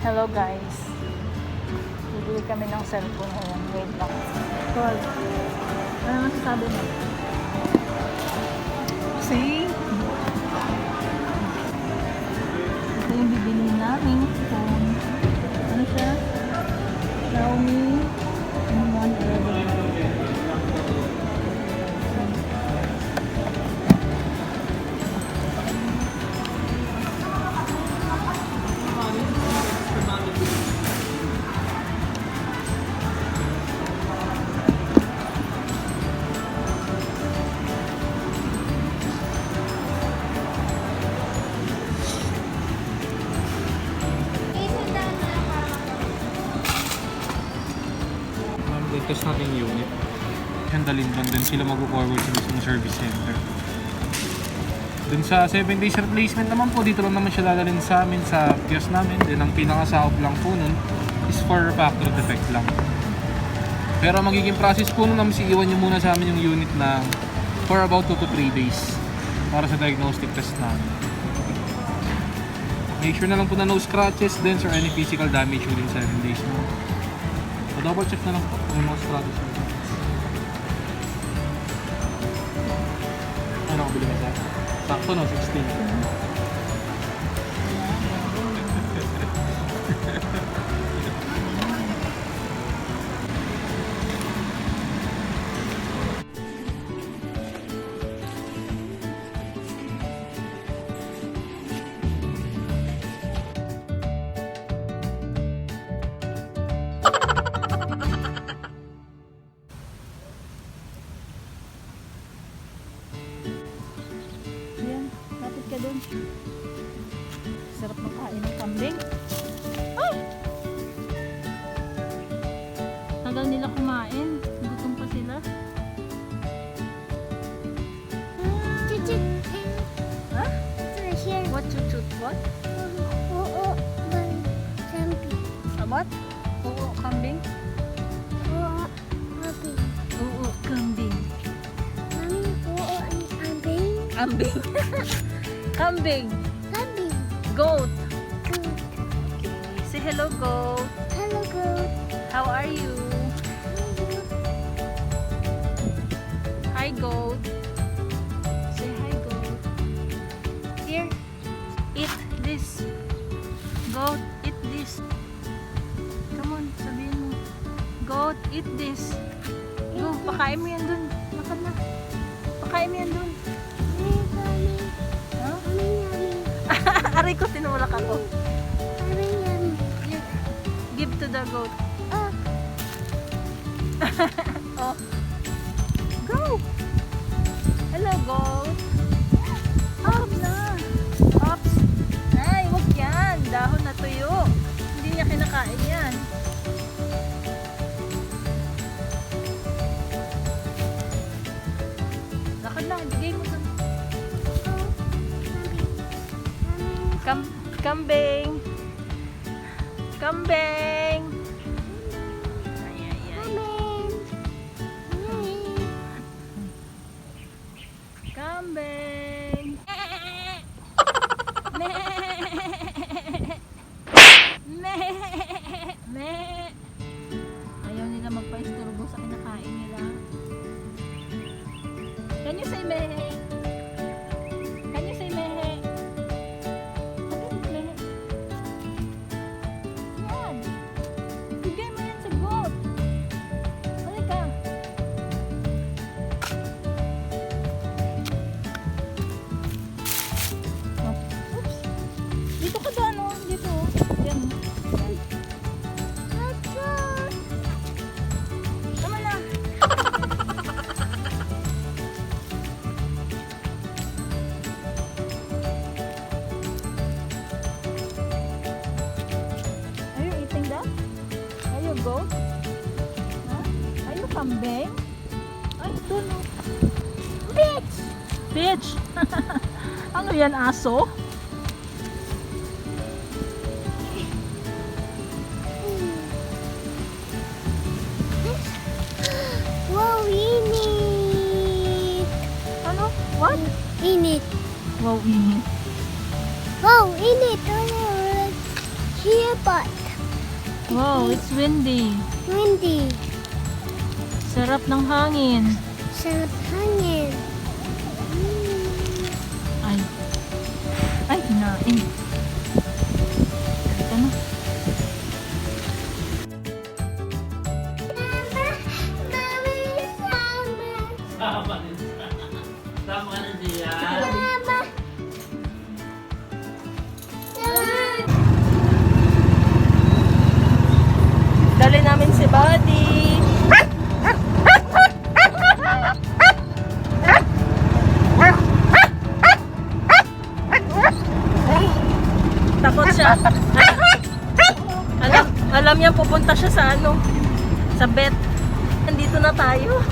Hello guys. Bibili kami ng cellphone ngayon. Wait lang. Call. Ano masasabi mo? See? Ito yung bibili namin phone. Ano siya? Xiaomi Mi 11. Test natin yung unit. Handalin doon sila mag-forward sa mismong service center. Dun sa 7 days replacement naman po, dito lang naman siya dadalhin sa amin sa kiosk namin. Then ang pinakasahop lang po nun is for factory defect lang. Pero magiging process po nun naman iiwan nyo muna sa amin yung unit na for about 2 to 3 days para sa diagnostic test namin. Make sure na lang po na no scratches, dents, or any physical damage within 7 days mo. Double check na lang po kung yung mga strategies nito. Ano nakabili ka sa'yo? Sakto no, 16. Sarap ng kain ng kambing. Ay! Tagal nila kumain. Gutom pa sila. Ha? What chuchut? What? What? Oo, kambing? Oo, kambing. Kambing. Kambing. Goat. Okay. Say hello, goat. Hello, goat. How are you? Hi, goat. Say hi, goat. Here. Eat this. Goat, eat this. Come on, sabihin mo. Goat, eat this. Go, pakain mo yan dun. Makan na. Pakain mo yan dun. Aray ko, tinulak ako. Give to the goat. Oh. Go! Hello, goat. Up na. Ups. Ay, wag yan. Dahon na tuyo. Hindi niya kinakain yan. Lakad na. Bigay mo dun. Kambing. Kambing. Ay, ay, ay. Kambing. Me. Me. Me. Ayaw nila magpa-isturbo sa kinakain nila. Can you say mehe? Can you say mehe? Goat? Huh? Are you kambing? Ay, ito no. Bitch! Bitch! Ano yan, aso? Wow, init! Ano? What? Init. Wow, init. Wow, init! Here, but Wow, it's windy. Windy. Sarap ng hangin. Sarap hangin. Ay. Ay, kinain. Ito na. Dali namin si Buddy. Takot siya. Alam niya pupunta siya sa ano, sa vet. Nandito na tayo.